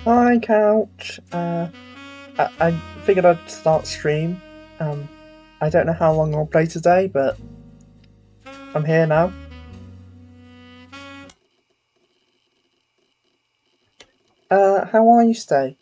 Hi, Couch. I figured I'd start stream. Um, I don't know how long I'll play today, but I'm here now. How are you, Stay?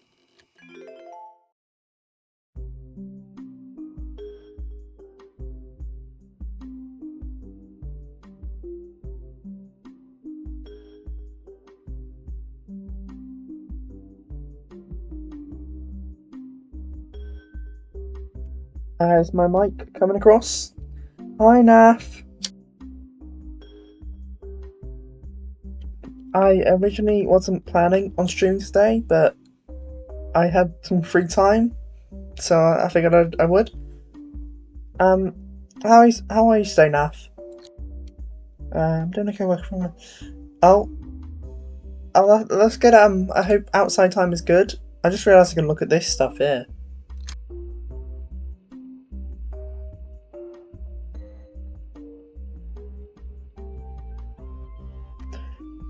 Is my mic coming across? Hi, Naf. I originally wasn't planning on streaming today, but I had some free time, so I figured I would. Um, how are you, Stay, Naf? I'm doing okay work from. Oh, let's get I hope outside time is good. I just realised I can look at this stuff here.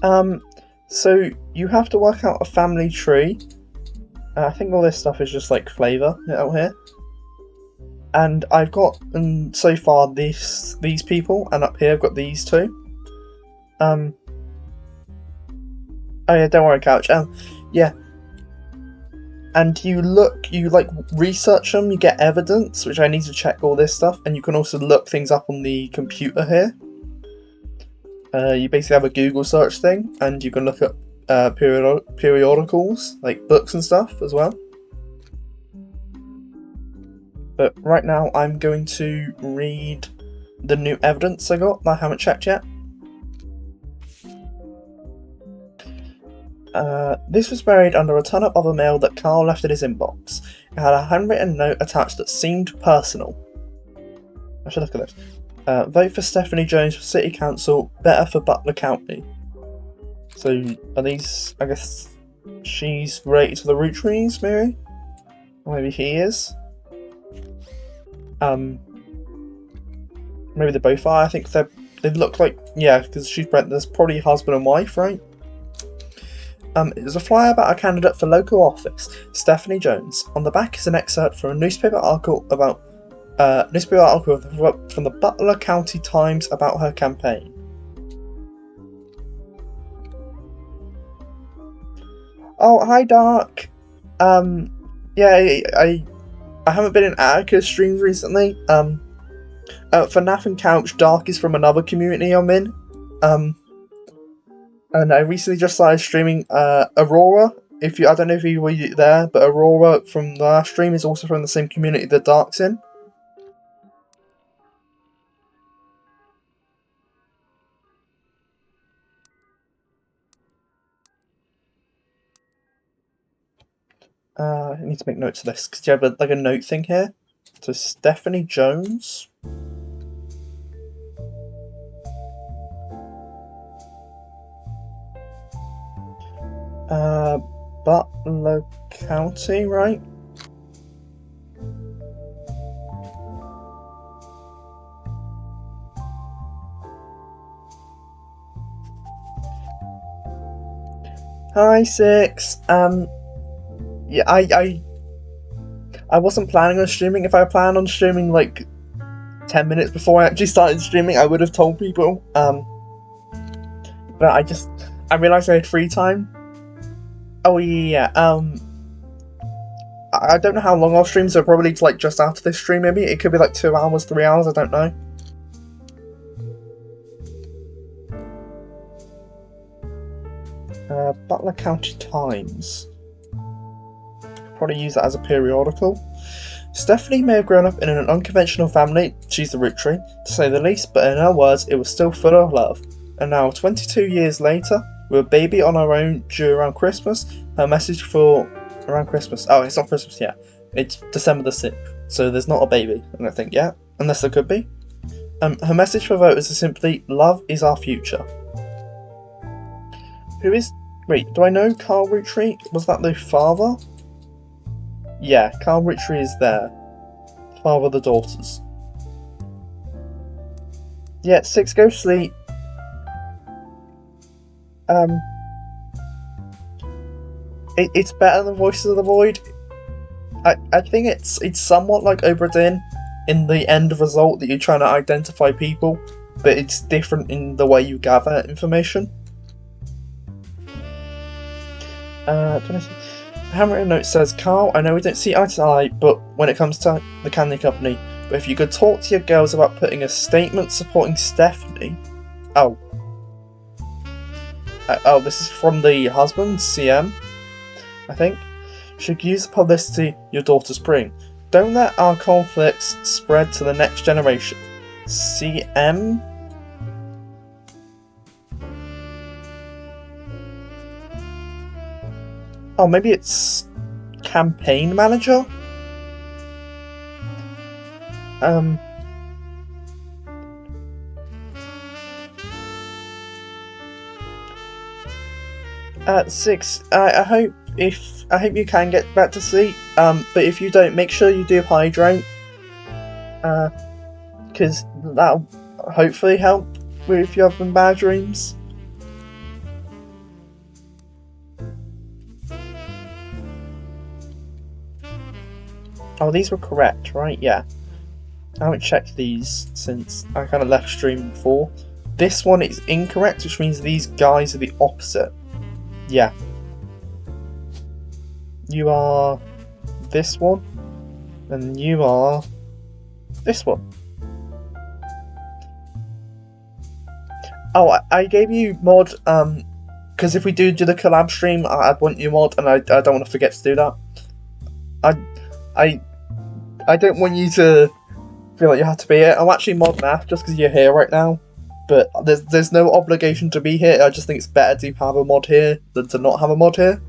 Um, so you have to work out a family tree. I think all this stuff is just like flavour out here. And I've got so far these people, and up here I've got these two. Um, oh yeah, don't worry, Couch. Yeah, and you like research them, you get evidence, which I need to check all this stuff, and you can also look things up on the computer here. You basically have a Google search thing, and you can look at periodicals, like books and stuff as well. But right now I'm going to read the new evidence I got that I haven't checked yet. This was buried under a ton of other mail that Carl left in his inbox. It had a handwritten note attached that seemed personal. I should look at this. Vote for Stephanie Jones for City Council, better for Butler County. So, are these, I guess, she's related to the Roottrees, maybe? Or maybe he is? Maybe they both are. I think they look like, yeah, because she's Brent. There's probably husband and wife, right? There's a flyer about a candidate for local office, Stephanie Jones. On the back is an excerpt from a newspaper article from the Butler County Times about her campaign. Oh, hi, Dark. Yeah, I haven't been in Attica's streams recently. For Nath and Couch, Dark is from another community I'm in. And I recently just started streaming Aurora. I don't know if you were there, but Aurora from the last stream is also from the same community that Dark's in. I need to make notes of this because you have a note thing here. So Stephanie Jones. Butler County, right? Hi, Six. Yeah, I wasn't planning on streaming. If I planned on streaming like 10 minutes before I actually started streaming, I would have told people. But I realised I had free time. Oh yeah. I don't know how long I'll stream, so probably like just after this stream, maybe it could be like 2 hours, 3 hours. I don't know. Butler County Times. Probably use that as a periodical. Stephanie may have grown up in an unconventional family, she's the Roottrie, to say the least, but in her words, it was still full of love. And now, 22 years later, with a baby on her own due around Christmas, her message for around Christmas. Oh, it's not Christmas yet. It's December the 6th, so there's not a baby, I don't think yet, unless there could be. Her message for voters is simply, love is our future. Who is... Wait, do I know Carl Roottrie? Was that the father? Yeah, Carl Roottrie is there. Father of the daughters. Yeah, Six, go sleep. It's better than Voices of the Void. I think it's somewhat like Obra Dinn in the end result that you're trying to identify people, but it's different in the way you gather information. Handwritten note says, Carl, I know we don't see eye to eye, but when it comes to the candy company, but if you could talk to your girls about putting a statement supporting Stephanie. Oh. This is from the husband, CM, I think. Should use the publicity your daughters bring. Don't let our conflicts spread to the next generation. CM? Oh, maybe it's campaign manager? At 6, I hope you can get back to sleep. But if you don't, make sure you do hydrate. Because that'll hopefully help with you having bad dreams. Oh, these were correct, right? Yeah. I haven't checked these since I kind of left stream before. This one is incorrect, which means these guys are the opposite. Yeah. You are this one, and you are this one. Oh, I gave you mod, because if we do the collab stream, I'd want you mod, and I don't want to forget to do that. I don't want you to feel like you have to be here. I'm actually mod math just because you're here right now, but there's no obligation to be here. I just think it's better to have a mod here than to not have a mod here.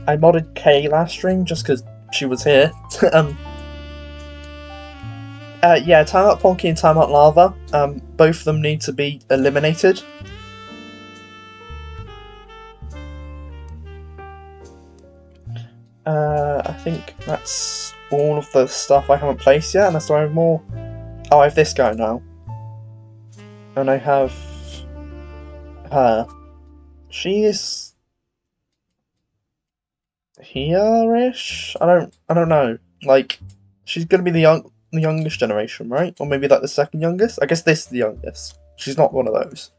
I modded Kay last stream just because she was here. Yeah, Time Out Ponky and Time Out Lava. Both of them need to be eliminated. I think that's all of the stuff I haven't placed yet, unless I have more. Oh, I have this guy now. And I have her. She is here-ish? I don't know. Like, she's gonna be the youngest generation, right? Or maybe like the second youngest? I guess this is the youngest. She's not one of those.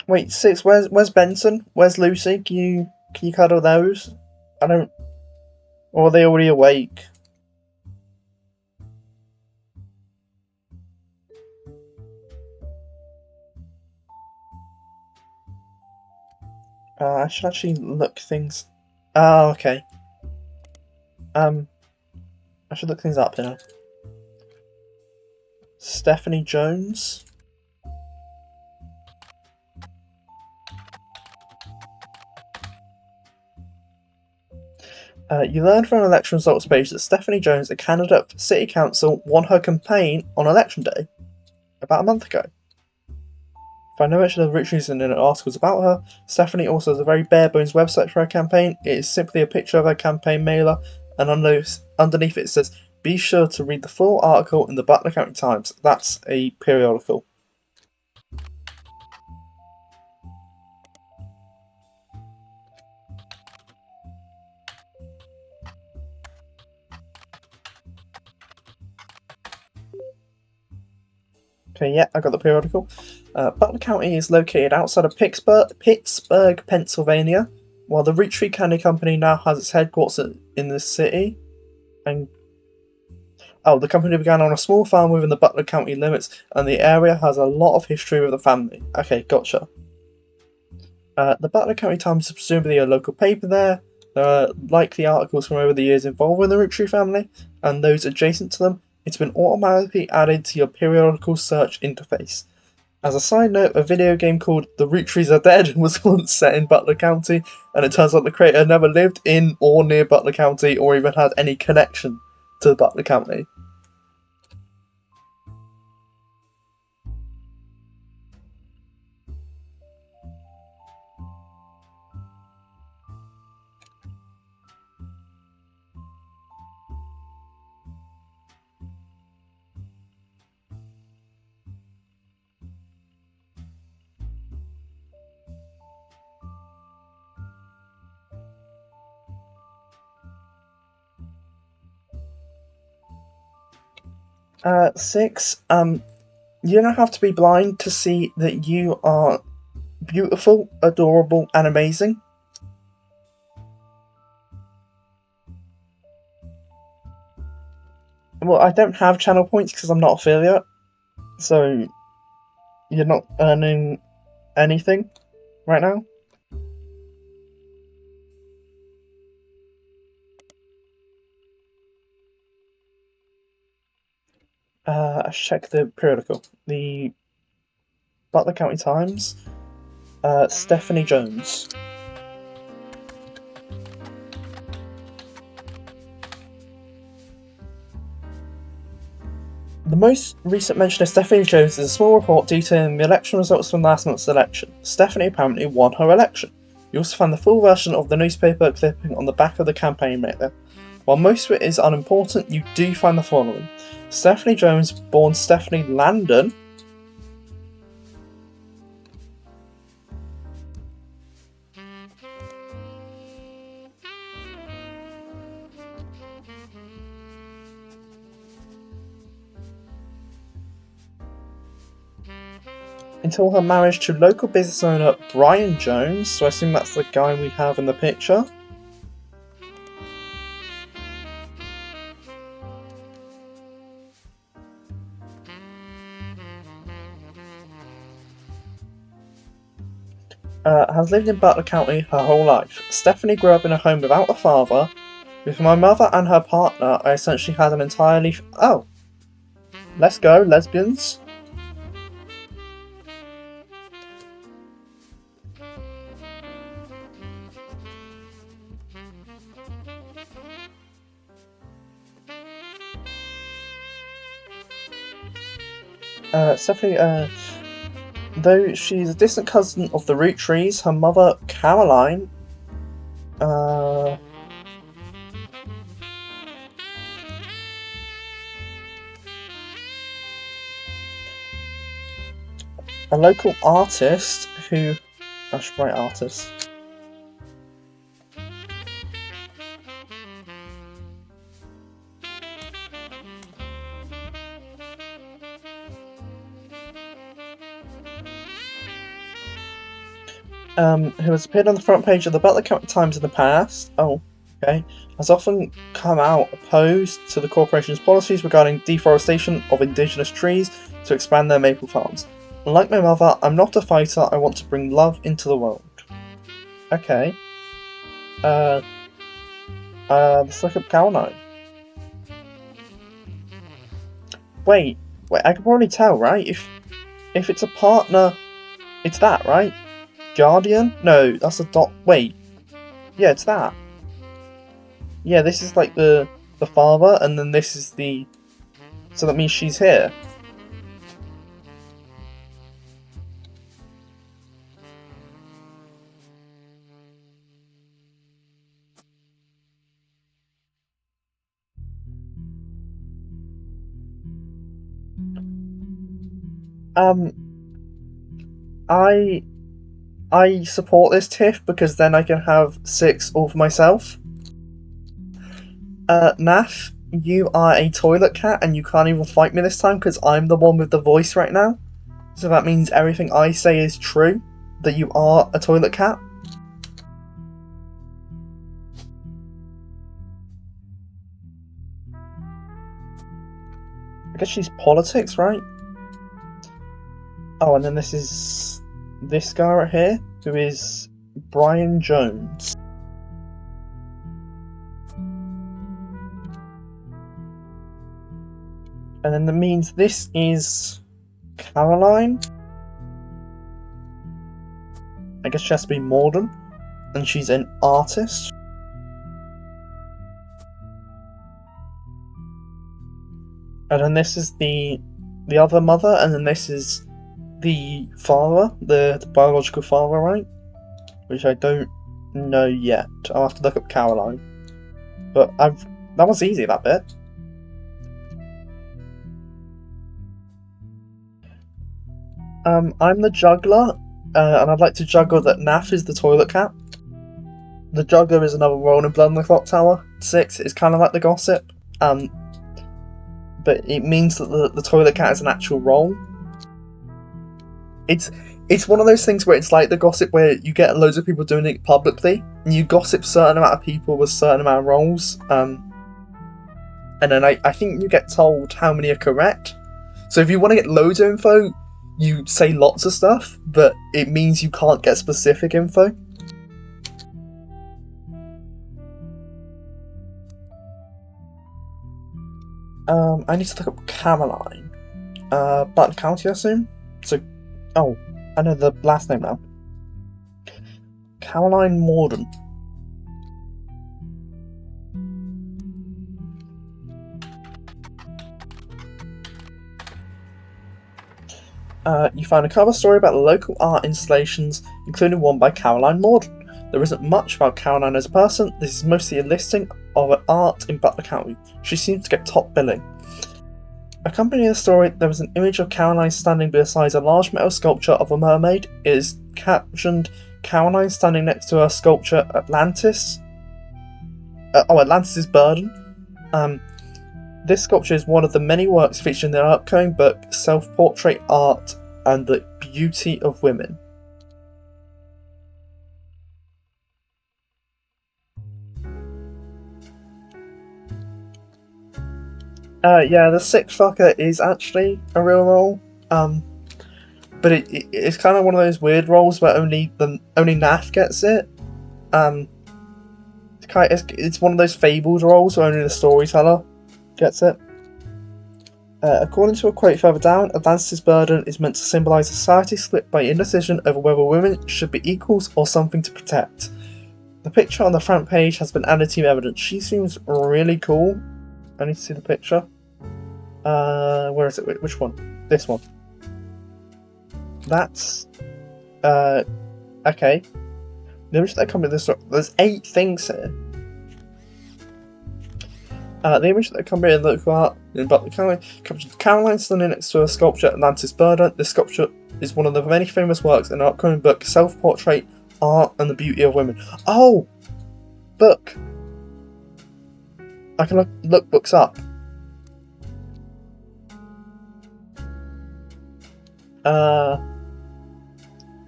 Wait, 6, where's Benson? Where's Lucy? Can you cuddle those? I don't... Or are they already awake? I should actually look things... Oh, okay. I should look things up now. Stephanie Jones? You learned from an election results page that Stephanie Jones, a candidate for City Council, won her campaign on election day, about a month ago. Find no mention of Roottrees in articles about her. Stephanie also has a very bare bones website for her campaign. It is simply a picture of her campaign mailer, and underneath it says, "Be sure to read the full article in the Butler County Times." That's a periodical. Okay, yeah, I got the periodical. Butler County is located outside of Pittsburgh, Pennsylvania, while the Roottrees Candy Company now has its headquarters in the city. And the company began on a small farm within the Butler County limits, and the area has a lot of history with the family. Okay, gotcha. The Butler County Times is presumably a local paper there. There are likely articles from over the years involving the Roottrees family, and those adjacent to them. It's been automatically added to your periodical search interface. As a side note, a video game called The Roottrees Are Dead was once set in Butler County, and it turns out the creator never lived in or near Butler County or even had any connection to Butler County. 6. You don't have to be blind to see that you are beautiful, adorable, and amazing. Well, I don't have channel points because I'm not affiliate, so you're not earning anything right now. Let's check the periodical. The Butler County Times. Stephanie Jones. The most recent mention of Stephanie Jones is a small report detailing the election results from last month's election. Stephanie apparently won her election. You also find the full version of the newspaper clipping on the back of the campaign mailer. While most of it is unimportant, you do find the following. Stephanie Jones, born Stephanie Landon, until her marriage to local business owner Brian Jones, so I assume that's the guy we have in the picture. Has lived in Butler County her whole life. Stephanie grew up in a home without a father. With my mother and her partner, I essentially had an entirely... Oh! Let's go, lesbians. Stephanie, though she's a distant cousin of the Roottrees, her mother, Caroline, a local artist who... I should write artist. Who has appeared on the front page of the Butler County Times in the past. Oh, okay. Has often come out opposed to the corporation's policies regarding deforestation of indigenous trees to expand their maple farms. Like my mother, I'm not a fighter, I want to bring love into the world. Okay. Let's look at Caroline. Wait, I can probably tell, right? If it's a partner, it's that, right? Guardian? No, that's a dot. Wait. Yeah, it's that. Yeah, this is like the father, and then this is the... So that means she's here. I support this TIFF because then I can have 6 all for myself. Nath, you are a toilet cat and you can't even fight me this time because I'm the one with the voice right now. So that means everything I say is true, that you are a toilet cat. I guess she's politics, right? Oh, and then this is this guy right here, who is Brian Jones. And then that means this is Caroline. I guess she has to be modern, and she's an artist. And then this is the other mother, and then this is the father, the biological father, right? Which I don't know yet. I'll have to look up Caroline. But that was easy, that bit. I'm the juggler, and I'd like to juggle that Nath is the toilet cat. The juggler is another role in Blood on the Clock Tower. 6 is kind of like the gossip. but it means that the toilet cat is an actual role. It's one of those things where it's like the gossip where you get loads of people doing it publicly, and you gossip a certain amount of people with a certain amount of roles, and then I think you get told how many are correct. So if you want to get loads of info, you say lots of stuff, but it means you can't get specific info. I need to look up Caroline. Button County, I assume? So, oh, I know the last name now. Caroline Morden. You find a cover story about the local art installations, including one by Caroline Morden. There isn't much about Caroline as a person. This is mostly a listing of an art in Butler County. She seems to get top billing. Accompanying the story, there is an image of Caroline standing beside a large metal sculpture of a mermaid. It is captioned, Caroline standing next to her sculpture Atlantis. Atlantis' Burden. This sculpture is one of the many works featured in the upcoming book, Self-Portrait Art and the Beauty of Women. Yeah, the sick fucker is actually a real role, but it's kind of one of those weird roles where only Nath gets it. It's one of those fabled roles where only the storyteller gets it. According to a quote further down, Atlantis' burden is meant to symbolise a society split by indecision over whether women should be equals or something to protect. The picture on the front page has been added to evidence. She seems really cool. I need to see the picture. Where is it? Which one? This one. That's okay. The image that comes with this, there's 8 things here. The image that accompanied the local art in Butler County captures Caroline standing next to a sculpture Atlantis Burden. This sculpture is one of the many famous works in an upcoming book, Self-Portrait Art and the Beauty of Women. Oh! Book! I can look books up.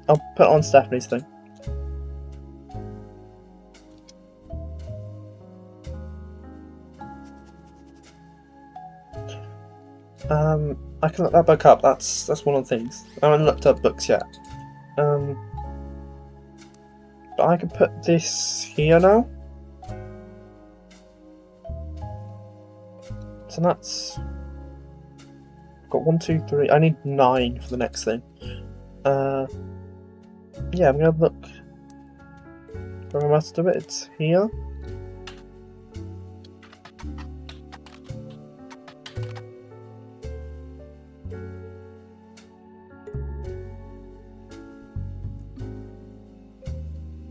I'll put on Stephanie's thing. I can look that book up. That's one of the things. I haven't looked up books yet. But I can put this here now. So that's got 1, 2, 3. I need 9 for the next thing. Yeah, I'm gonna look for the rest of it. It's here.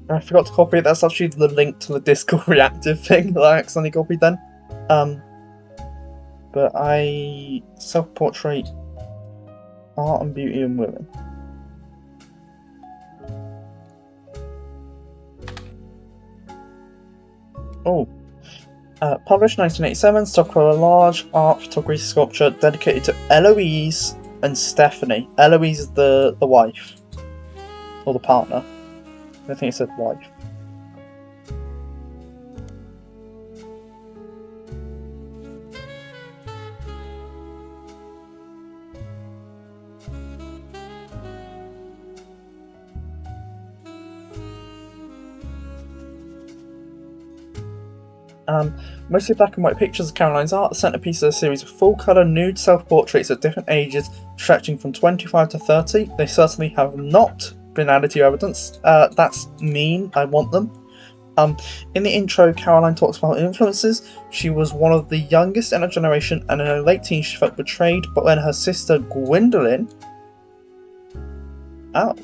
I forgot to copy it. That's actually the link to the Discord reactive thing that I accidentally copied then. But self-portrait art and beauty in women. Oh. Published 1987, Stockwell, a large art photography sculpture dedicated to Eloise and Stephanie. Eloise is the wife. Or the partner. I think it said wife. Mostly black and white pictures of Caroline's art, the centrepiece of a series of full-colour nude self-portraits at different ages, stretching from 25 to 30. They certainly have not been added to your evidence. That's mean. I want them. In the intro, Caroline talks about influences. She was one of the youngest in her generation, and in her late teens she felt betrayed, but when her sister Gwendolyn... Oh.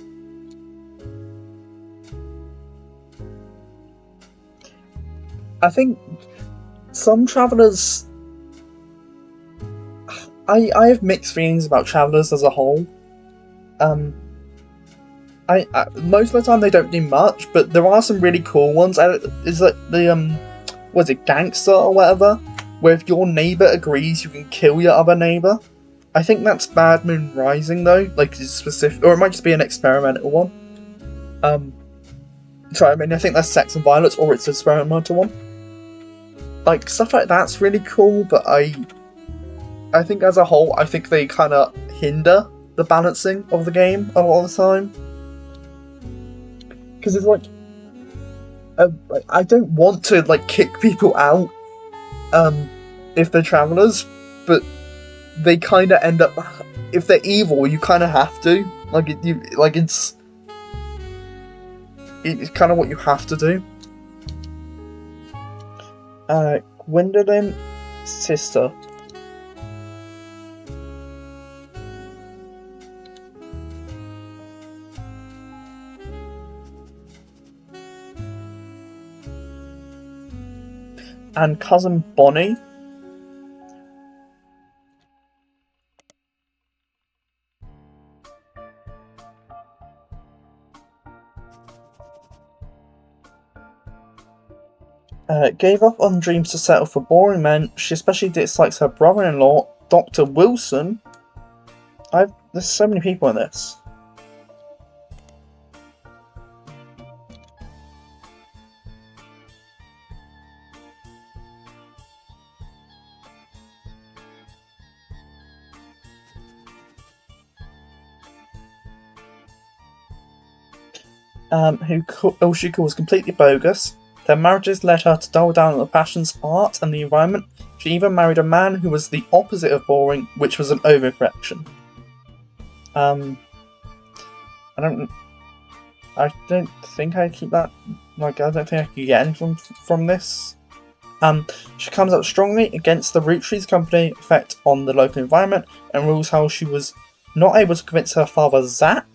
I think some travellers... I have mixed feelings about travellers as a whole. Most of the time they don't do much, but there are some really cool ones. Is like the was it Gangster or whatever? where if your neighbour agrees, you can kill your other neighbour. I think that's Bad Moon Rising though, like it's specific, or it might just be an experimental one. Sorry, I mean I think that's Sex and Violence, or it's an experimental one. Like stuff like that's really cool, but I think as a whole, I think they kind of hinder the balancing of the game a lot of the time. Because it's like, I don't want to like kick people out, if they're travelers, but they kind of end up. If they're evil, you kind of have to. It's kind of what you have to do. Gwendolyn, sister. And cousin Bonnie. Gave up on dreams to settle for boring men. She especially dislikes her brother-in-law, Dr. Wilson. There's so many people in this. Who she calls completely bogus. Their marriages led her to dull down on the passions, art, and the environment. She even married a man who was the opposite of boring, which was an overcorrection. I don't think I keep that. Like, I don't think I could get anything from this. She comes out strongly against the Roottrees company effect on the local environment and rules how she was not able to convince her father Zach.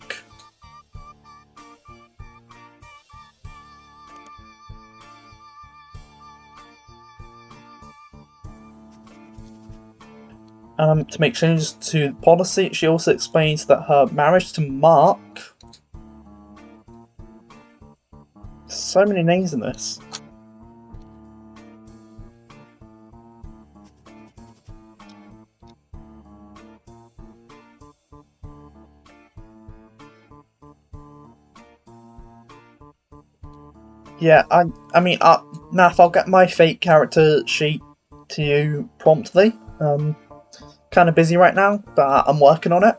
To make changes to policy. She also explains that her marriage to Mark. So many names in this. Yeah, I mean, Nath, I'll get my fake character sheet to you promptly. Kind of busy right now, but I'm working on it.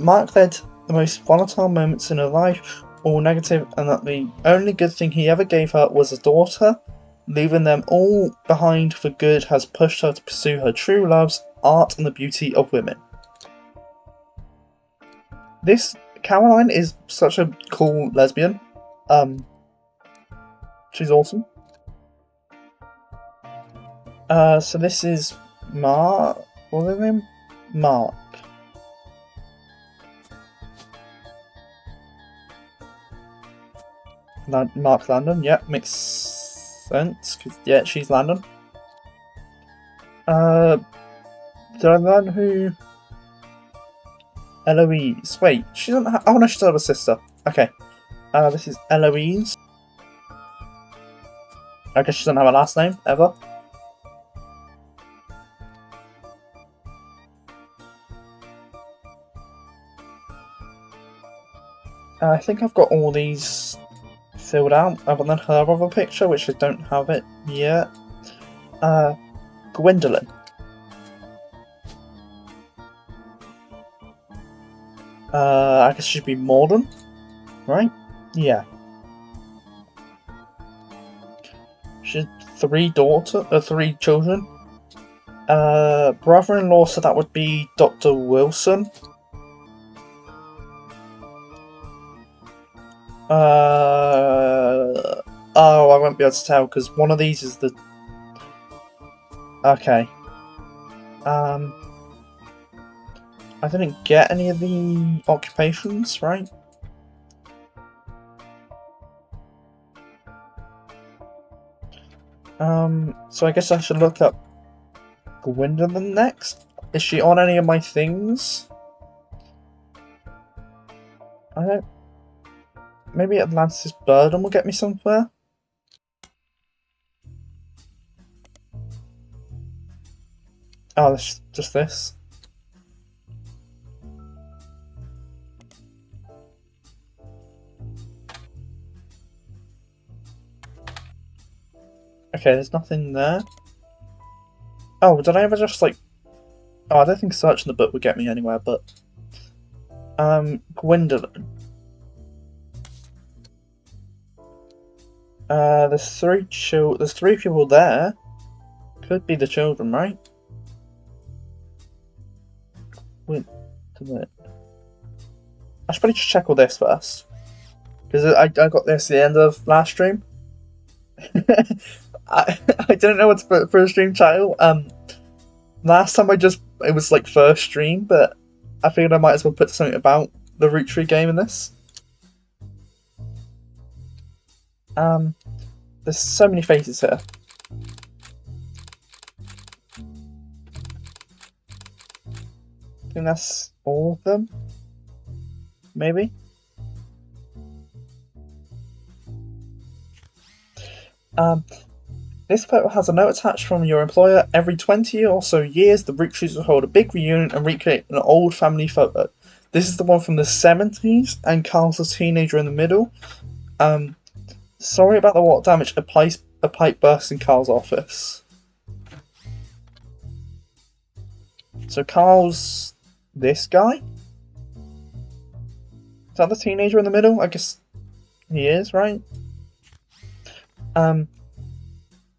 Mark led the most volatile moments in her life, all negative, and that the only good thing he ever gave her was a daughter. Leaving them all behind for good has pushed her to pursue her true loves, art, and the beauty of women. This Caroline is such a cool lesbian. She's awesome. So this is Mark. What's his name? Mark. Mark Landon, yeah, makes sense, because, yeah, she's Landon. Did I learn who? Eloise. Wait, she doesn't have. Oh no, she's have a sister. Okay. This is Eloise. I guess she doesn't have a last name, ever. I think I've got all these filled out, other than her other picture, which I don't have it yet. Gwendolyn. I guess she'd be Morden, right? Yeah. She had three children. Brother-in-law, so that would be Dr. Wilson. Oh, I won't be able to tell because one of these is the. Okay. I didn't get any of the occupations, right? So I guess I should look up Gwendolyn next. Is she on any of my things? I don't. Maybe Atlantis Burden will get me somewhere. Oh, that's just this. Okay, there's nothing there. Oh, did I ever just like... Oh, I don't think searching the book would get me anywhere, but... Gwendolyn. There's three people there. Could be the children, right? Wait a minute. I should probably just check all this first. Because I got this at the end of last stream. I didn't know what to put for a stream title. Last time it was like first stream, but I figured I might as well put something about the Roottrees game in this. There's so many faces here. I think that's all of them. Maybe. This photo has a note attached from your employer. Every 20 or so years, the Roottrees will hold a big reunion and recreate an old family photo. This is the one from the 70s, and Carl's a teenager in the middle. Sorry about the water damage. A pipe burst in Carl's office. So Carl's this guy? Is that the teenager in the middle? I guess he is, right? On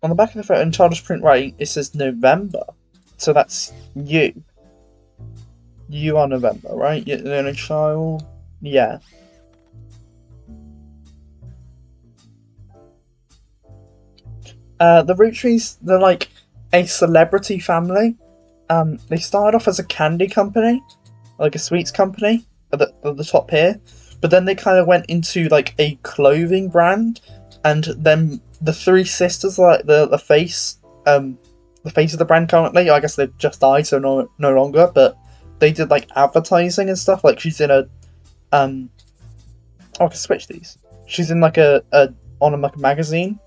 the back of the photo in childish print writing, it says November. So that's you. You are November, right? You're the only child? Yeah. The Roottrees, they're like a celebrity family. They started off as a candy company, like a sweets company, at the top here. But then they kind of went into like a clothing brand, and then the three sisters are like the face of the brand currently. I guess they've just died, so no longer. But they did like advertising and stuff. Like she's in a oh, I can switch these. She's in like a magazine.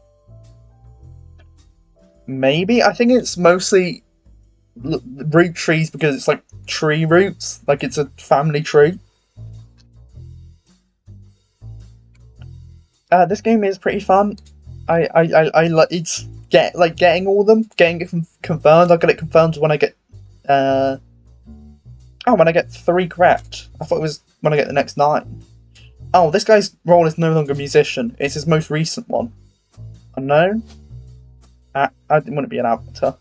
Maybe I think it's mostly Roottrees because it's like tree roots, like it's a family tree. This game is pretty fun. I like it's getting all of them, getting it confirmed. I got it confirmed when I get when I get 3 correct. I thought it was when I get the next 9. Oh, this guy's role is no longer musician. It's his most recent one. Unknown. I didn't want to be an avatar.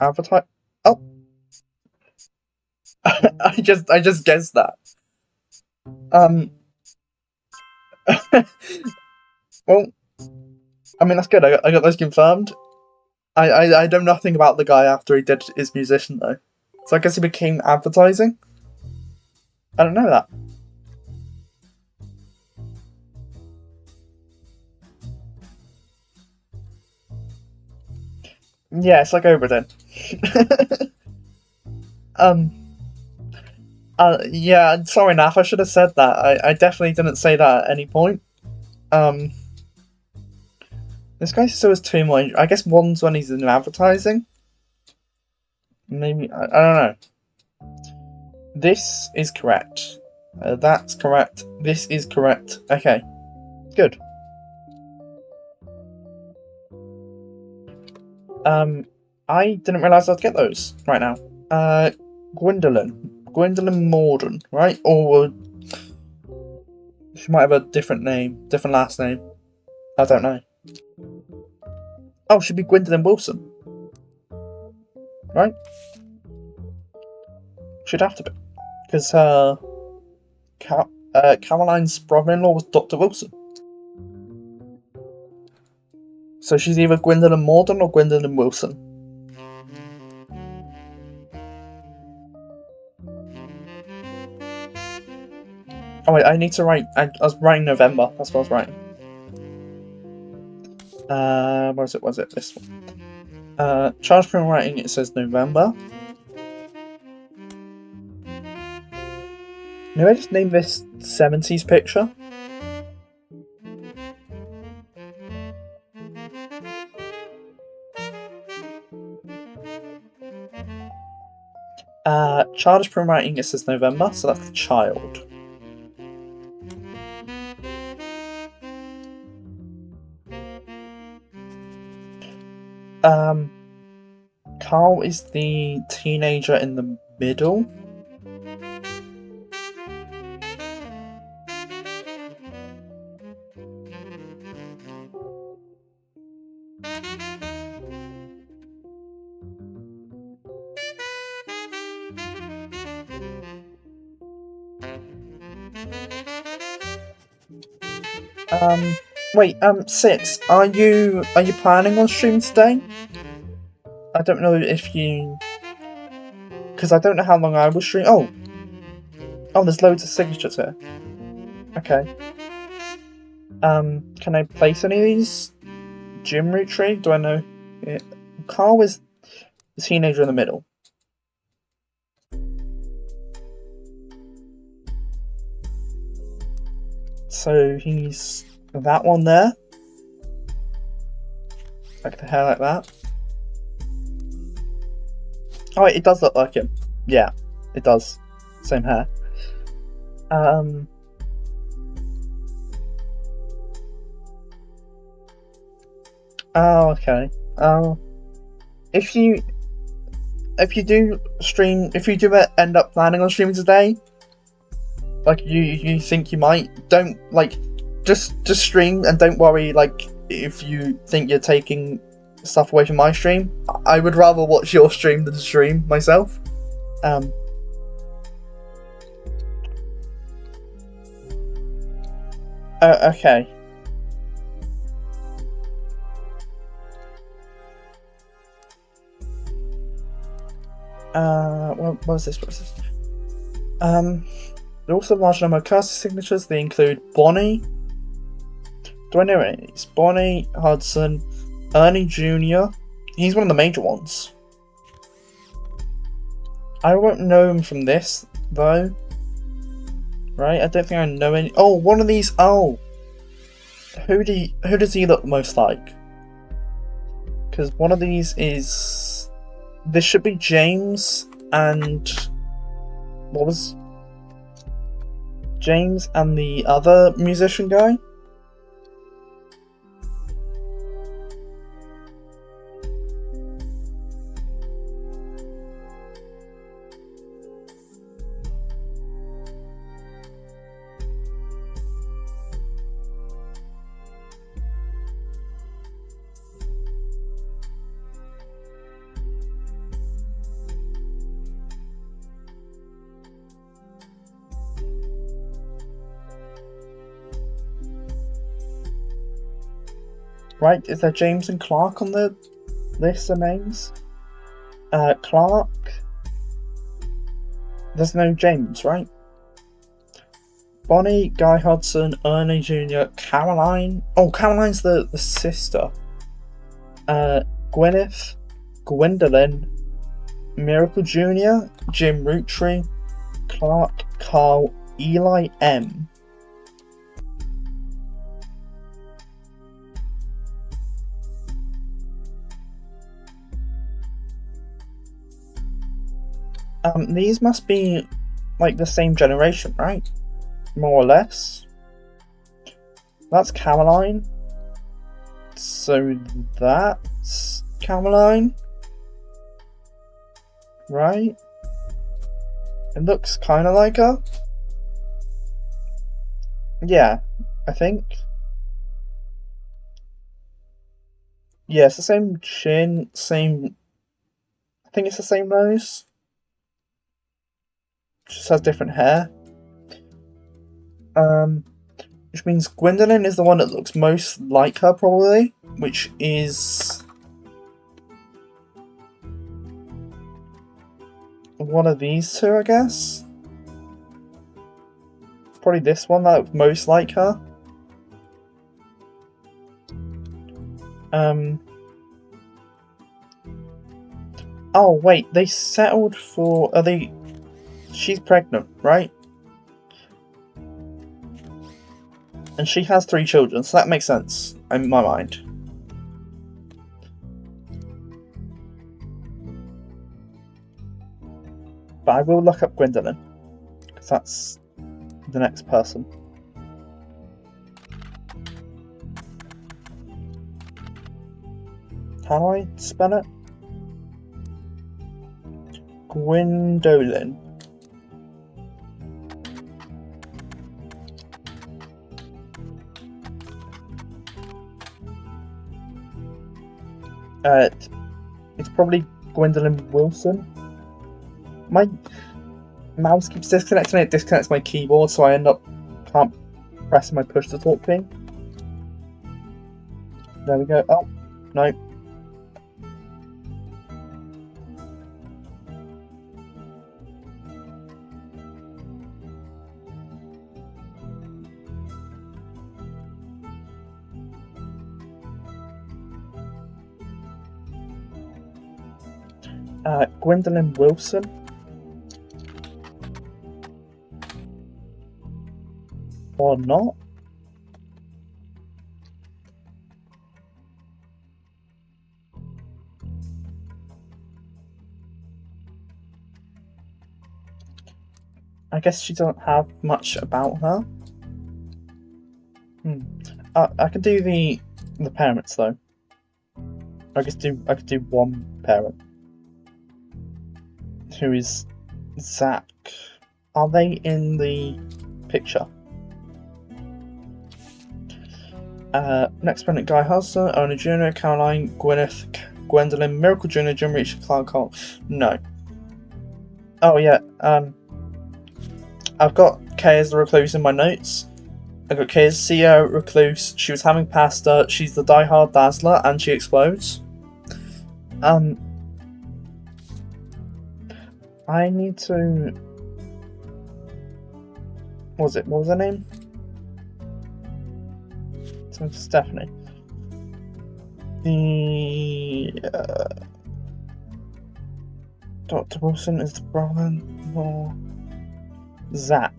Avatar. Oh, I just guessed that. Well, I mean that's good. I got those confirmed. I know nothing about the guy after he did his musician though, so I guess he became advertising. I don't know that. Yeah, it's like Oberdin. Yeah, sorry, Nath, I should have said that. I definitely didn't say that at any point. This guy still has 2 more. I guess one's when he's in advertising. Maybe, I don't know. This is correct. That's correct. This is correct. Okay, good. I didn't realise I'd get those right now. Gwendolyn Morden, right? Or she might have a different name, different last name. I don't know. Oh, she'd be Gwendolyn Wilson, right? She'd have to be, because Caroline's brother-in-law was Dr. Wilson. So she's either Gwendolyn Morden or Gwendolyn Wilson. Oh wait, I need to write. I was writing November. That's what I was writing. Where is it? This one. Charles Print writing. It says November. Maybe I just name this 70s picture. Child is promoting it since November, so that's the child. Carl is the teenager in the middle. Wait, Six, are you planning on streaming today? I don't know if you... Because I don't know how long I will stream... Oh, there's loads of signatures here. Okay. Can I place any of these? Jim Roottrees? Do I know? Yeah. Carl is the teenager in the middle. So he's that one there. Like the hair like that. Oh, it does look like him. Yeah, it does. Same hair. Oh, okay. If you do stream, if you do end up planning on streaming today, like you think you might, don't like just stream and don't worry. Like if you think you're taking stuff away from my stream, I would rather watch your stream than stream myself. Okay. What was this? What was this? There are also a large number of caster signatures. They include Bonnie. Do I know any of these? Bonnie, Hudson, Ernie Jr. He's one of the major ones. I won't know him from this, though. Right? I don't think I know any... Oh, one of these... Oh! Who does he look most like? Because one of these is... This should be James and... What was... James and the other musician guy? Right, is there James and Clark on the list of names? Clark. There's no James, right? Bonnie, Guy Hudson, Ernie Jr., Caroline. Oh, Caroline's the sister. Gwyneth, Gwendolyn, Miracle Jr., Jim Roottrees, Clark, Carl, Eli M. These must be like the same generation, right? More or less. That's Caroline. So that's Caroline. Right? It looks kind of like her. Yeah, I think. Yeah, it's the same chin, same... I think it's the same nose. Just has different hair. Which means Gwendolyn is the one that looks most like her, probably. Which is... one of these two, I guess. Probably this one that looks most like her. Oh, wait, they settled for... Are they... She's pregnant, right? And she has 3 children, so that makes sense in my mind. But I will look up Gwendolyn, because that's the next person. How do I spell it? Gwendolyn. It's probably Gwendolyn Wilson. My mouse keeps disconnecting, it disconnects my keyboard, so I end up can't pressing my push to talk key. There we go. Oh, no. Gwendolyn Wilson. Or not? I guess she doesn't have much about her. I could do the parents though. I could do one parent. Who is Zach? Are they in the picture? Next pregnant Guy Hudson, Ona Jr., Caroline, Gwyneth, Gwendolyn, Miracle Jr., Jim Reach, Clark Cole. No. Oh yeah. I've got Kay as the recluse in my notes. I've got Kay as CEO recluse. She was having pasta. She's the diehard dazzler, and she explodes. I need to. What was her name? So Stephanie. Dr. Wilson is the brother-in-law. Zach.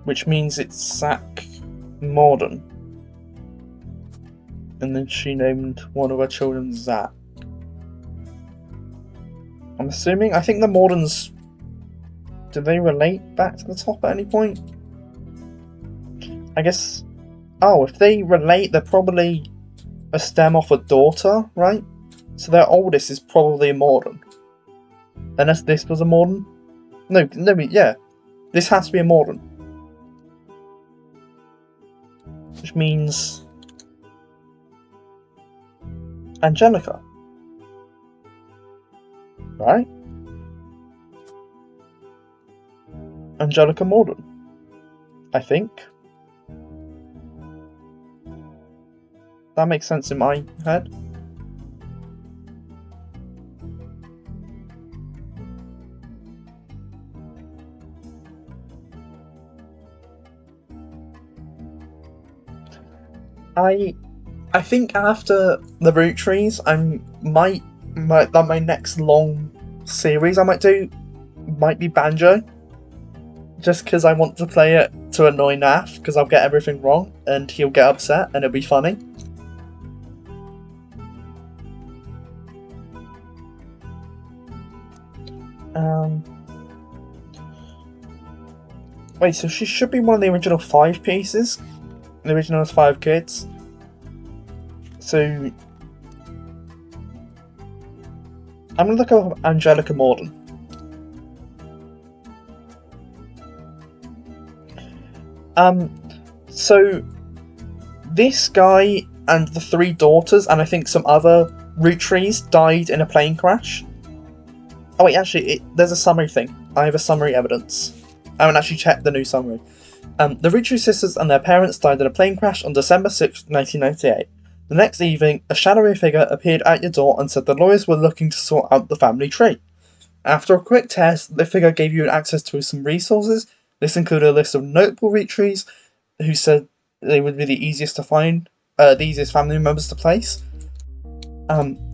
Which means it's Zach Morden. And then she named one of her children Zach. I'm assuming, I think the Mordens, do they relate back to the top at any point? I guess, oh, if they relate, they're probably a stem off a daughter, right? So their oldest is probably a Morden. Unless this was a Morden? No, yeah. This has to be a Morden. Which means Angelica. Right? Angelica Morden. I think. That makes sense in my head. I think after the Roottrees, my next long series I might do might be Banjo. Just because I want to play it to annoy Nath, because I'll get everything wrong and he'll get upset and it'll be funny. Wait, so she should be one of the original 5 pieces? The original has 5 kids. So I'm gonna look up Angelica Morden. So this guy and the 3 daughters, and I think some other Roottrees, died in a plane crash. Oh wait, actually, there's a summary thing. I have a summary evidence. I haven't actually checked the new summary. The Roottrees sisters and their parents died in a plane crash on December 6, 1998. The next evening, a shadowy figure appeared at your door and said the lawyers were looking to sort out the family tree. After a quick test, the figure gave you access to some resources. This included a list of notable Roottrees who said they would be the easiest to find, the easiest family members to place.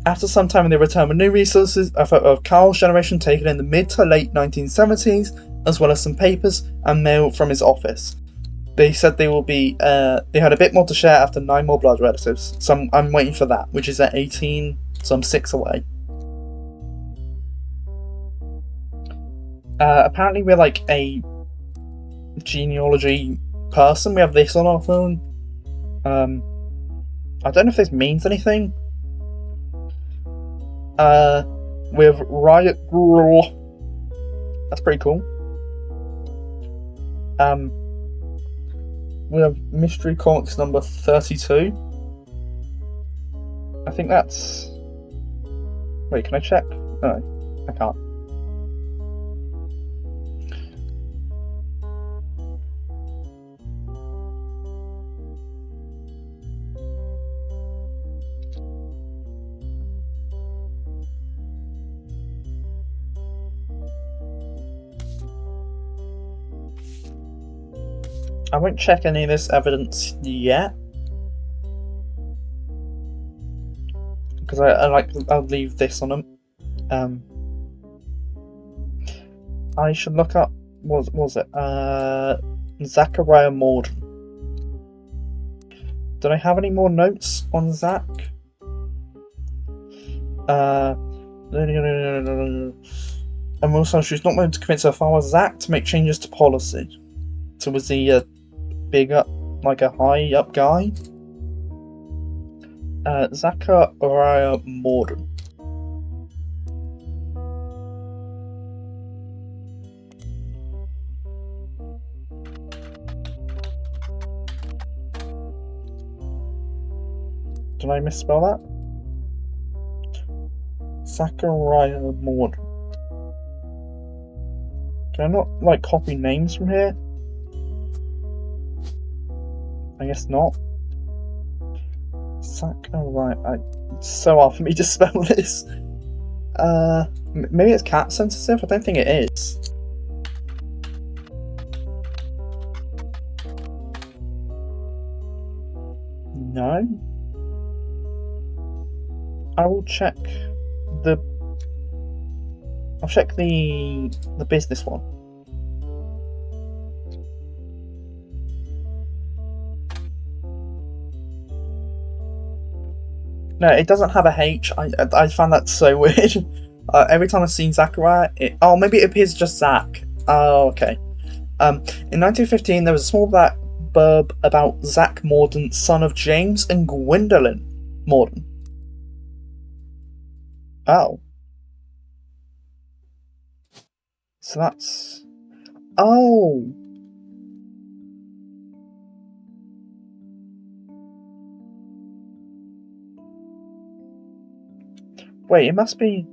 After some time, they returned with new resources, a photo of Carl's generation taken in the mid to late 1970s, as well as some papers and mail from his office. They said they will be. They had a bit more to share after 9 more blood relatives, so I'm waiting for that, which is at 18, so I'm 6 away. Apparently we're like a genealogy person. We have this on our phone. I don't know if this means anything. With Riot Girl. That's pretty cool. We have Mystery Comics number 32. I think that's... Wait, can I check? No, I can't. I won't check any of this evidence yet, because I'll leave this on them. I should look up. What was it? Zachariah Morden. Did I have any more notes on Zach? And also, she's not meant to commit to her father's Zach to make changes to policy. So was he a big up, like a high up guy? Zachariah Morden. Did I misspell that? Zachariah Morden. Can I not, like, copy names from here? I guess not. Zachariah. It's so hard for me to spell this. Maybe it's cat sensitive? I don't think it is. No? I will check I'll check the business one. No, it doesn't have a H. I found that so weird. Every time I've seen Zachariah, oh, maybe it appears just Zach. Oh, okay. In 1915, there was a small black blurb about Zach Morden, son of James and Gwendolyn Morden. Oh. So that's... Oh! Wait, it must be...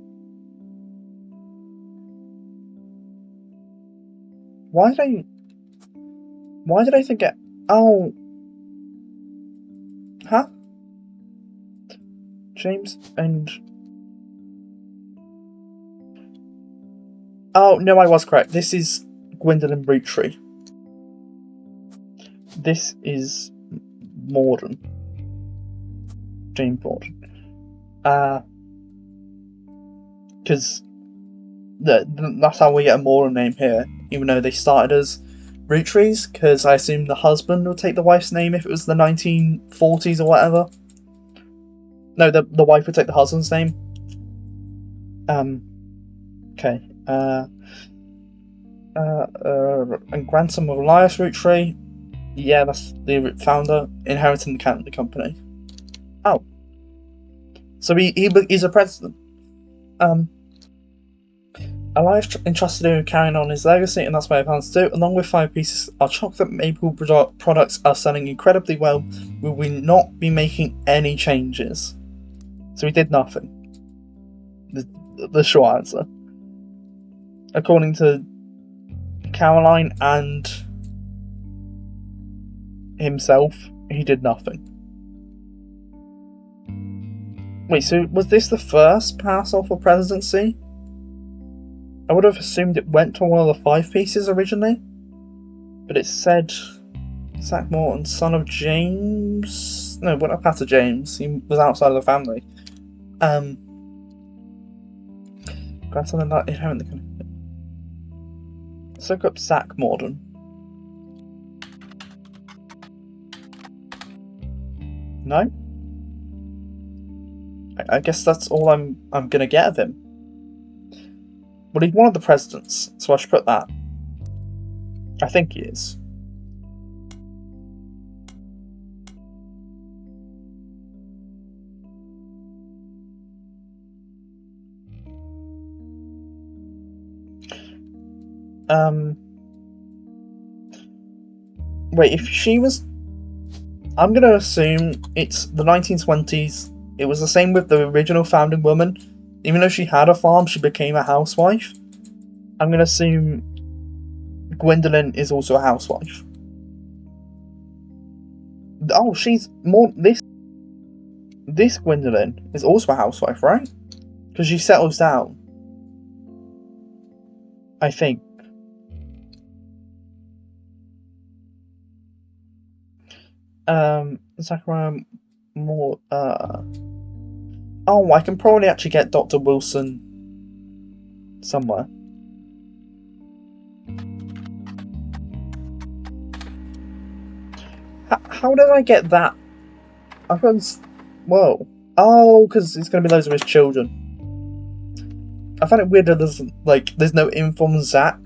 Why did I think it... Oh... Huh? James and... Oh, no, I was correct. This is Gwendolyn Roottrees. This is Morden. James Morden. Because that's how we get a Morden name here, even though they started as Roottrees, because I assume the husband would take the wife's name if it was the 1940s or whatever. No, the wife would take the husband's name. Okay. And grandson of Elias Roottrees. Yeah, that's the founder, inheriting the company. Oh. So he's a president. Elias entrusted him with carrying on his legacy, and that's what he plans to do. Along with 5 pieces, our chocolate maple products are selling incredibly well. We will not be making any changes. So he did nothing. The short answer. According to Caroline and himself, he did nothing. Wait, so was this the first parcel for presidency? I would have assumed it went to one of the 5 pieces originally, but it said Zach Morton, son of James. No, went up after James. He was outside of the family. Grandson and that inherent the company. Let's look up Zach Morden. No? I guess that's all I'm gonna get of him. Well, he's one of the presidents, so I should put that. I think he is. Wait, if she was... I'm gonna assume it's the 1920s. It was the same with the original founding woman. Even though she had a farm, she became a housewife. I'm gonna assume Gwendolyn is also a housewife. Oh, she's more... This Gwendolyn is also a housewife, right? Because she settles down. I think. Zachariah more, Oh, I can probably actually get Dr. Wilson somewhere. How did I get that? I was... Whoa. Oh, because it's going to be loads of his children. I find it weird that there's no info on Zach,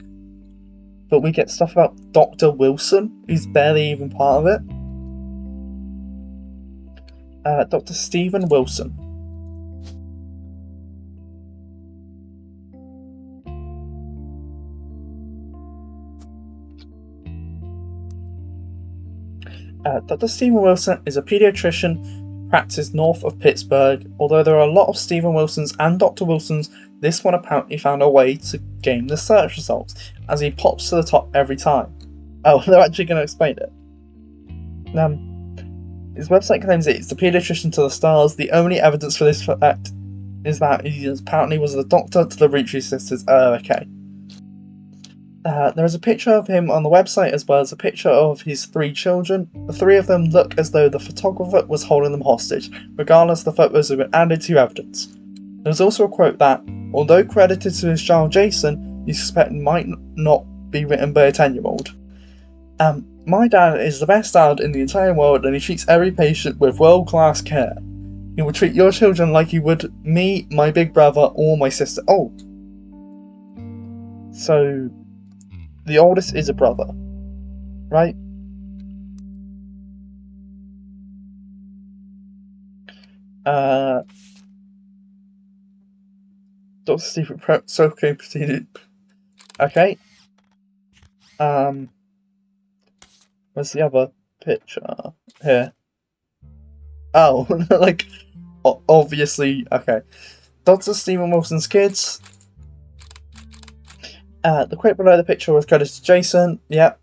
but we get stuff about Dr. Wilson, who's barely even part of it. Dr. Stephen Wilson. Dr. Stephen Wilson is a pediatrician practiced north of Pittsburgh. Although there are a lot of Stephen Wilsons and Dr. Wilsons, this one apparently found a way to game the search results, as he pops to the top every time. Oh, they're actually going to explain it. His website claims it's the pediatrician to the stars. The only evidence for this fact is that he apparently was the doctor to the Roottrees sisters. Okay. There is a picture of him on the website, as well as a picture of his 3 children. The 3 of them look as though the photographer was holding them hostage. Regardless, the photos have been added to evidence. There's also a quote that, although credited to his child Jason, you suspect might not be written by a 10-year-old. My dad is the best dad in the entire world, and he treats every patient with world-class care. He will treat your children like he would me, my big brother, or my sister. Oh. So... the oldest is a brother, right? Dr. Stephen Soaking proceeded. Okay. Where's the other picture? Here. Oh, like, obviously, okay. Dr. Stephen Wilson's kids. The quote below the picture was credited to Jason. Yep.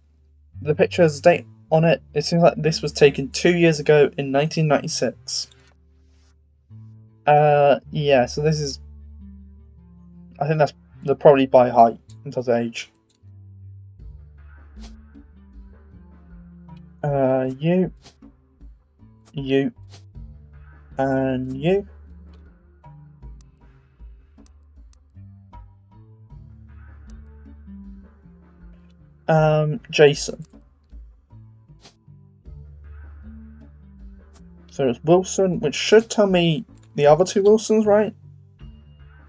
The picture has a date on it. It seems like this was taken 2 years ago in 1996. Yeah, so this is... I think they're probably by height in terms of age. You, and you. Jason. So it's Wilson, which should tell me the other 2 Wilsons, right?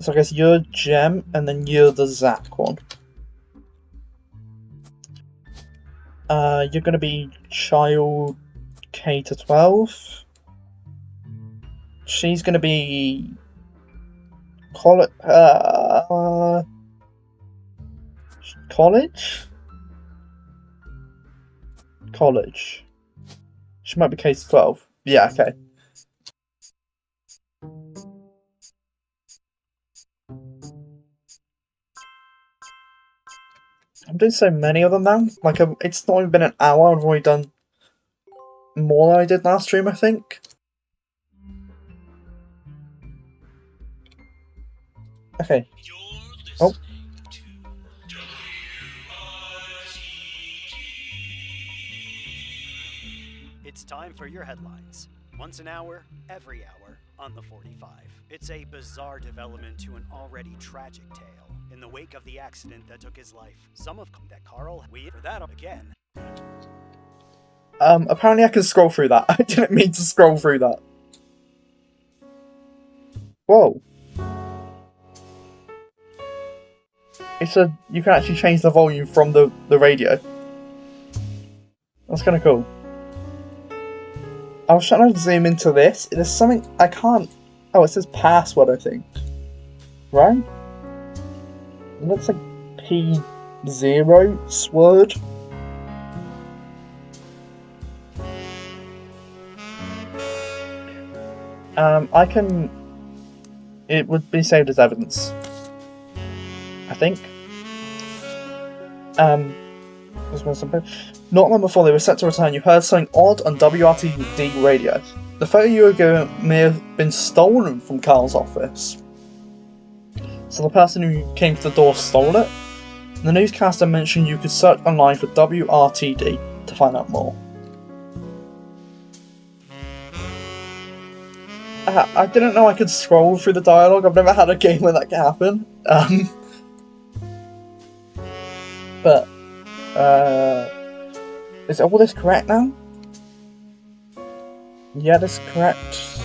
So I guess you're Jem, and then you're the Zach one. You're gonna be child K to 12. She's gonna be college. College. She might be K to 12. Yeah, okay. I'm doing so many of them now. Like, it's not even been an hour. I've already done more than I did last stream, I think. Okay. Oh. It's time for your headlines. Once an hour, every hour, on the 45. It's a bizarre development to an already tragic tale. In the wake of the accident that took his life, some of that Carl, for that again. Apparently I can scroll through that. I didn't mean to scroll through that. Whoa. you can actually change the volume from the radio. That's kind of cool. I was trying to zoom into this. There's something I can't. Oh, it says password, I think. Right? It looks like P0 sword. I can. It would be saved as evidence, I think. Not long before they were set to return, you heard something odd on WRTD radio. The photo you were given may have been stolen from Carl's office. So the person who came to the door stole it. The newscaster mentioned you could search online for WRTD to find out more. I didn't know I could scroll through the dialogue. I've never had a game where that can happen. But is all this correct now? Yeah, this is correct.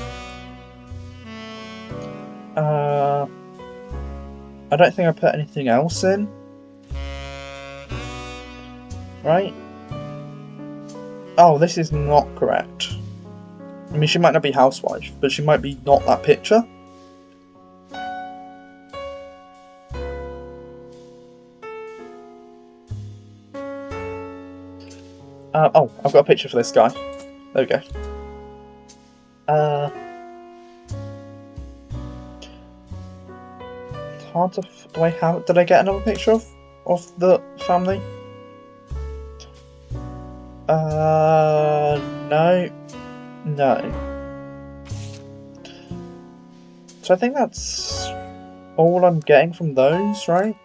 I don't think I put anything else in. Right? Oh, this is not correct. I mean, she might not be housewife, but she might be not that picture. Oh, I've got a picture for this guy. There we go. It's hard to. Do I have? Did I get another picture of the family? No. So I think that's all I'm getting from those, right?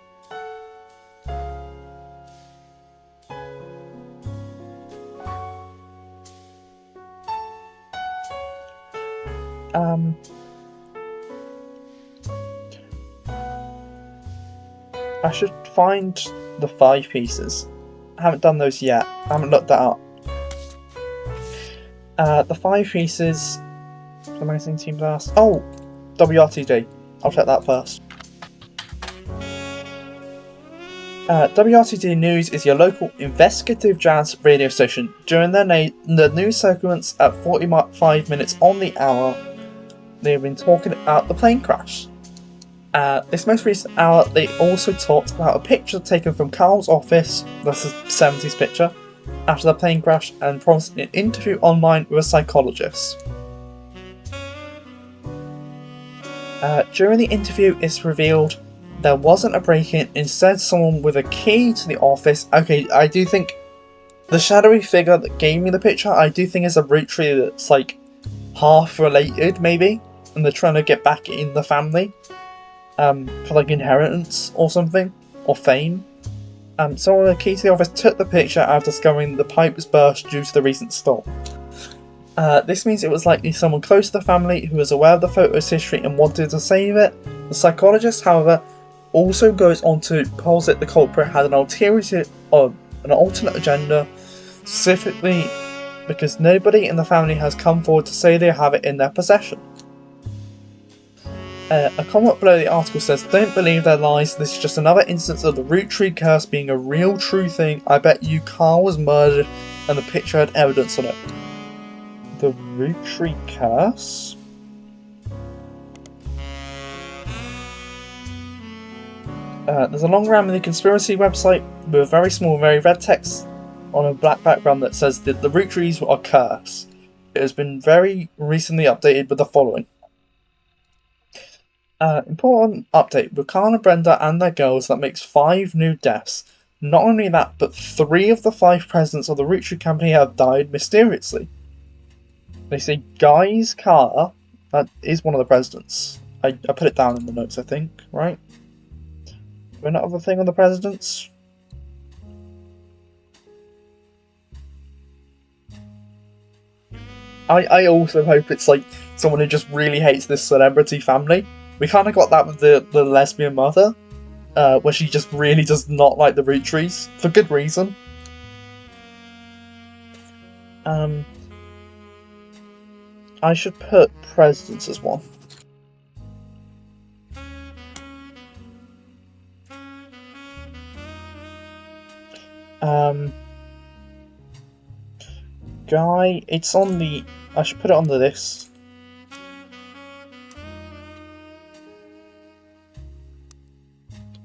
I should find the 5 pieces. I haven't done those yet. I haven't looked that up. The 5 pieces. The magazine team last. Oh, WRTD. I'll check that first. WRTD News is your local investigative jazz radio station. During the news segments at 45 minutes on the hour, they've been talking about the plane crash. This most recent hour, they also talked about a picture taken from Carl's office, that's a 70s picture, after the plane crash, and promised an interview online with a psychologist. During the interview, it's revealed there wasn't a break-in, instead someone with a key to the office. Okay, I do think the shadowy figure that gave me the picture, I do think is a Roottrees that's like half related, maybe, and they're trying to get back in the family. For like inheritance or something, or fame. Someone with a key to the office took the picture after discovering the pipe was burst due to the recent storm. This means it was likely someone close to the family who was aware of the photo's history and wanted to save it. The psychologist, however, also goes on to posit the culprit had an alternate agenda, specifically because nobody in the family has come forward to say they have it in their possession. A comment below the article says, "Don't believe their lies, this is just another instance of the Roottrees curse being a real true thing. I bet you Carl was murdered and the picture had evidence on it." The Roottrees curse? There's a long rambling conspiracy website with very small, very red text on a black background that says that the Roottrees are cursed. It has been very recently updated with the following. Important update, with Carl and Brenda and their girls, that makes 5 new deaths. Not only that, but 3 of the 5 presidents of the Roottrees company have died mysteriously. They say Guy's car, that is one of the presidents. I put it down in the notes, I think, right? Do we not have a thing on the presidents? I also hope it's like someone who just really hates this celebrity family. We kind of got that with the lesbian mother, where she just really does not like the Roottrees, for good reason. I should put presidents as one. Guy, it's on the... I should put it on the list.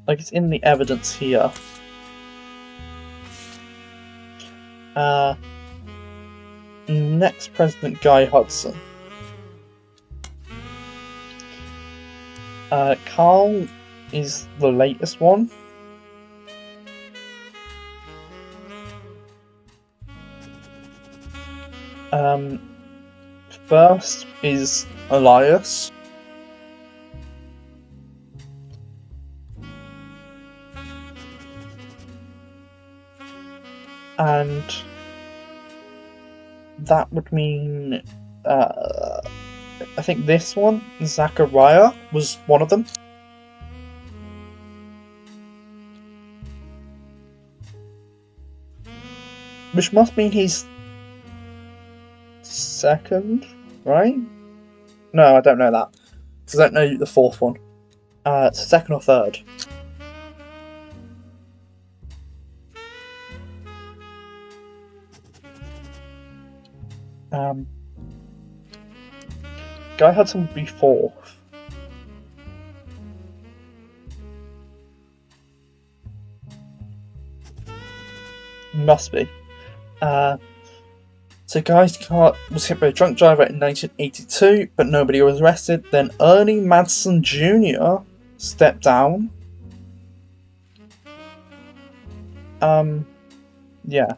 Like, it's in the evidence here. Next president, Guy Hudson. Carl is the latest one. First is Elias. And that would mean, I think this one, Zachariah, was one of them. Which must mean he's second, right? No, I don't know that. Because I don't know the fourth one. Second or third. Guy Hudson would be fourth. Must be. So Guy's car was hit by a drunk driver in 1982, but nobody was arrested. Then Ernie Madsen Jr. stepped down. Yeah.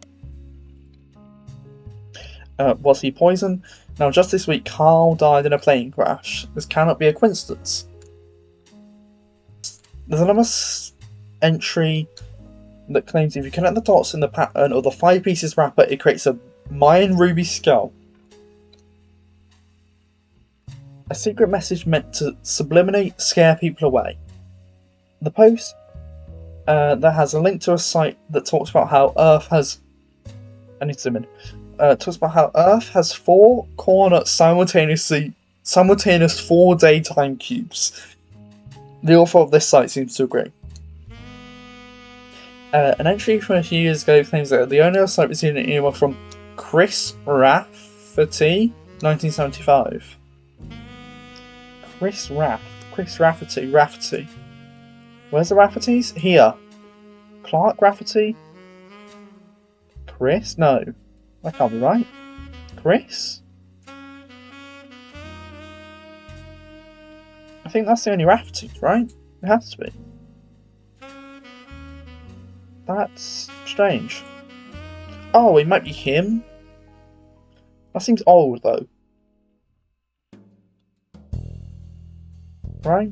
Was he poisoned? Now, just this week, Carl died in a plane crash. This cannot be a coincidence. There's another entry that claims if you connect the dots in the pattern of the 5 pieces wrapper, it creates a Mayan ruby skull. A secret message meant to subliminate, scare people away. The post that has a link to a site that talks about how Earth has... I need to zoom in. Talks about how Earth has 4 corner simultaneous 4 daytime cubes. The author of this site seems to agree. An entry from a few years ago claims that the owner of the site received an email from Chris Rafferty, 1975. Chris Rafferty. Where's the Raffertys? Here. Clark Rafferty? Chris? No. That can't be right. Chris? I think that's the only Raffertys, right? It has to be. That's strange. Oh, it might be him? That seems old, though. Right?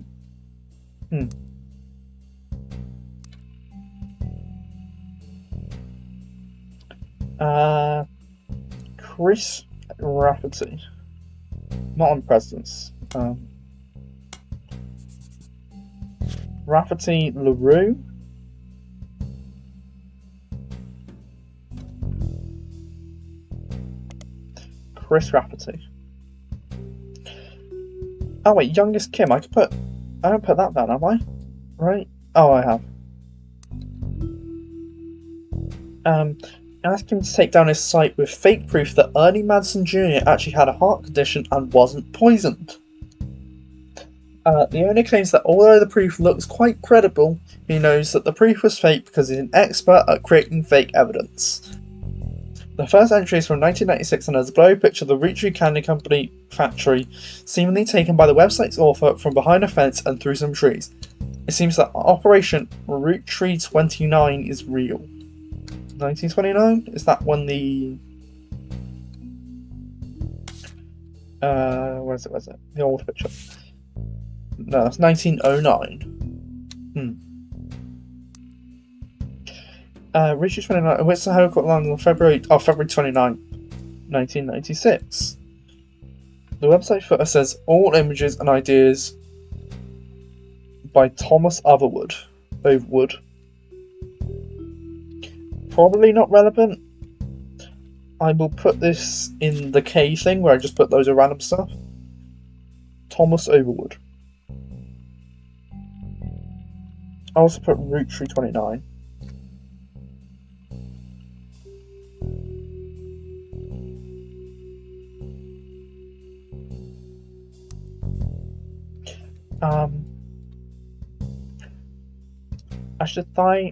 Chris Rafferty. Not on presidents. Rafferty LaRue. Chris Rafferty. Oh wait, youngest Kim. I don't put that down, have I? Right? Oh, I have. Asked him to take down his site with fake proof that Ernie Madsen Jr. actually had a heart condition and wasn't poisoned. The owner claims that although the proof looks quite credible, he knows that the proof was fake because he's an expert at creating fake evidence. The first entry is from 1996 and has a blurry picture of the Roottrees Candy Company factory, seemingly taken by the website's author from behind a fence and through some trees. It seems that Operation Roottrees 29 is real. 1929? Is that when the... where's it? The old picture. No, that's 1909. Roottrees 29, which the helicopter landed on February 29, 1996. The website footer says, all images and ideas by Thomas Overwood. Probably not relevant. I will put this in the K thing where I just put loads of random stuff. Thomas Overwood. I also put Roottrees 29. Um, I should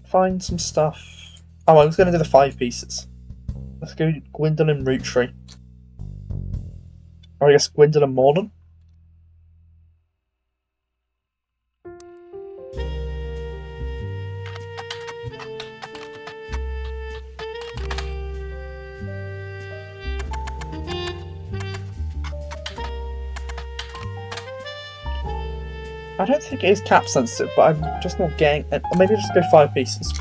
find some stuff. Oh, I was going to do the 5 pieces. Let's go Gwendolyn Roottry. Or I guess Gwendolyn Morland. I don't think it is cap sensitive, but I'm just not getting it. Or maybe just go 5 pieces.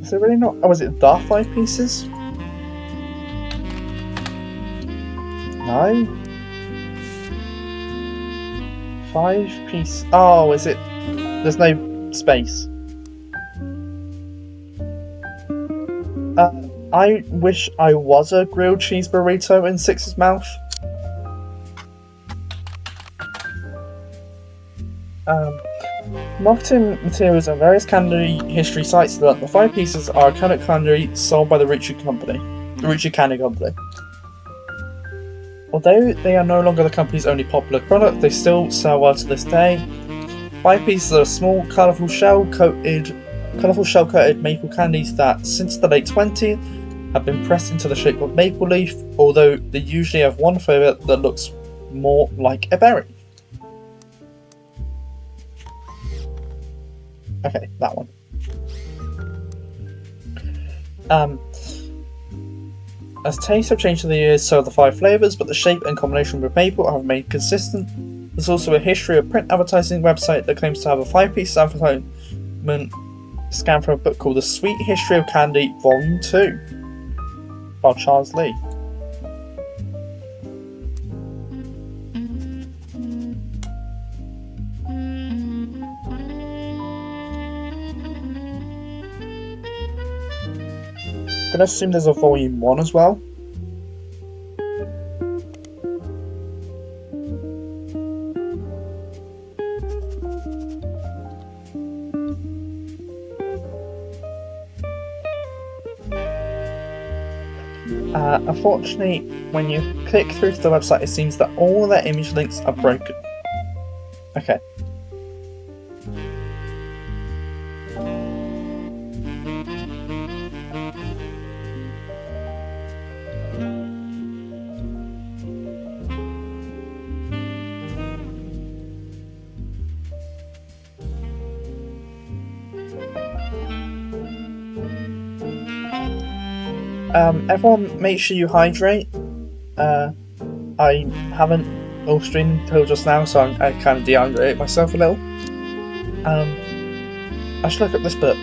Is it really not? Oh, is it the 5 pieces? No. 5 piece. Oh, is it? There's no space. I wish I was a grilled cheese burrito in Six's mouth. Marketing materials and various candy history sites that the 5 pieces are iconic candy sold by the Roottrees Company, the Roottrees Candy Company. Although they are no longer the company's only popular product, they still sell well to this day. 5 pieces are small, colourful shell-coated maple candies that, since the late 20s, have been pressed into the shape of maple leaf, although they usually have one flavour that looks more like a berry. Okay, that one. As tastes have changed over the years, so have the 5 flavours, but the shape and combination with maple have remained consistent. There's also a history of print advertising website that claims to have a 5-piece advertisement scanned from a book called The Sweet History of Candy, Volume 2 by Charles Lee. I'm gonna assume there's a Volume 1 as well. Unfortunately, when you click through to the website, it seems that all their image links are broken. Okay. Everyone make sure you hydrate. I haven't off stream until just now, so I kind of dehydrated myself a little. I should look up this book.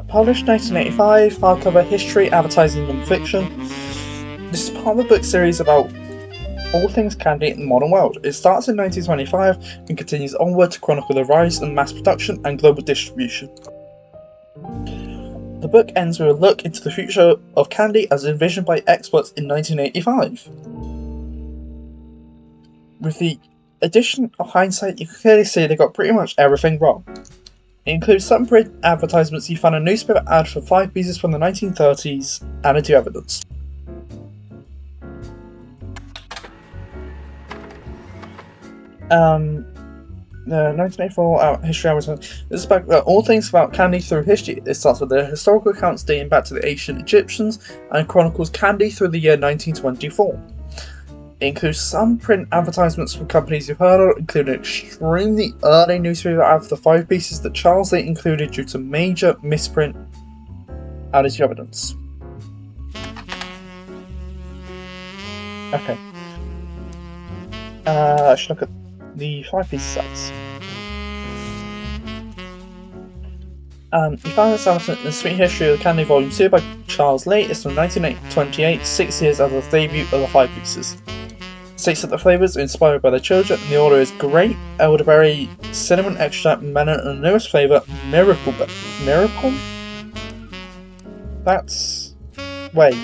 Published 1985, hardcover history, advertising and fiction. This is part of a book series about all things candy in the modern world. It starts in 1925 and continues onward to chronicle the rise in mass production and global distribution. The book ends with a look into the future of candy as envisioned by experts in 1985. With the addition of hindsight, you can clearly see they got pretty much everything wrong. It includes some print advertisements. You find a newspaper ad for 5 pieces from the 1930s and into evidence. The 1984 history advertisement. This is about all things about candy through history. It starts with the historical accounts dating back to the ancient Egyptians and chronicles candy through the year 1924. It includes some print advertisements from companies you've heard of, including an extremely early newspaper ad for the 5 pieces that Charles Lee included due to major misprint added to evidence. Okay. I should look at the 5 piece sites. He found himself in The Sweet History of the Candy Volume 2 by Charles Lee. It's from 1928, 6 years after the debut of the 5 pieces. States that the flavours are inspired by their children, and the order is grape, elderberry, cinnamon extract, melon, and the newest flavour, Miracle. Miracle? That's... wait.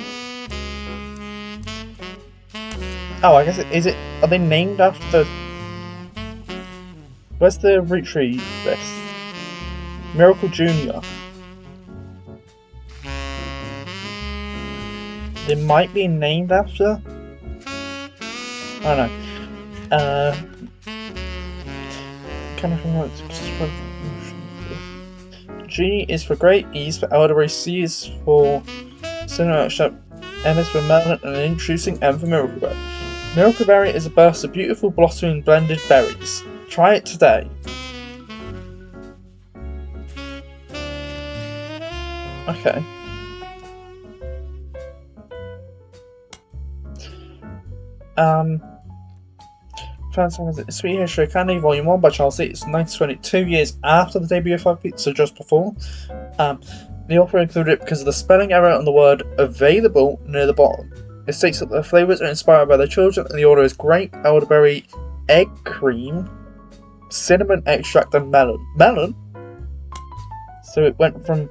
Oh, I guess is it... are they named after... where's the Roottrees list? Miracle Junior. They might be named after? I don't know. G is for grape, E is for elderberry, C is for cinnamon extract, M is for melon, and introducing M for miracle berry. Miracle berry is a burst of beautiful blossoming blended berries. Try it today. Okay. Sweet History of Candy, Volume 1 by Charles Lee. It's 1922 years after the debut of 5 Pieces, so just before. The author included it because of the spelling error on the word available near the bottom. It states that the flavours are inspired by their children, and the order is grape, elderberry, egg cream, cinnamon extract, and melon. Melon? So it went from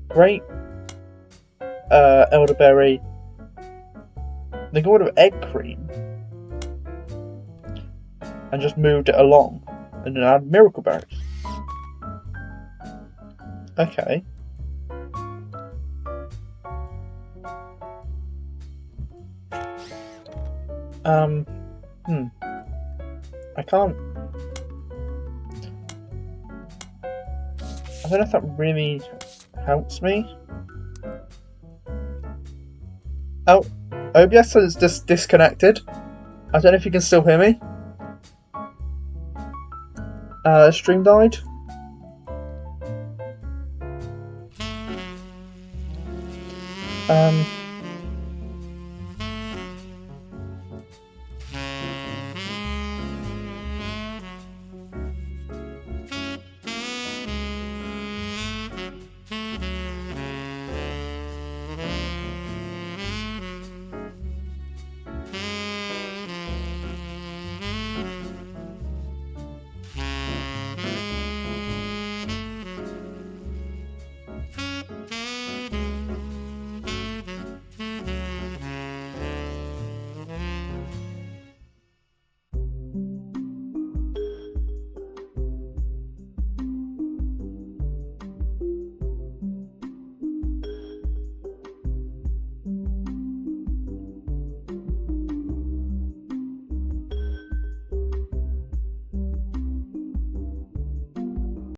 grape, elderberry, they got rid of egg cream and just moved it along and then add miracle berries. Okay. I can't... I don't know if that really helps me. Oh, OBS is just disconnected. I don't know if you can still hear me. Stream died.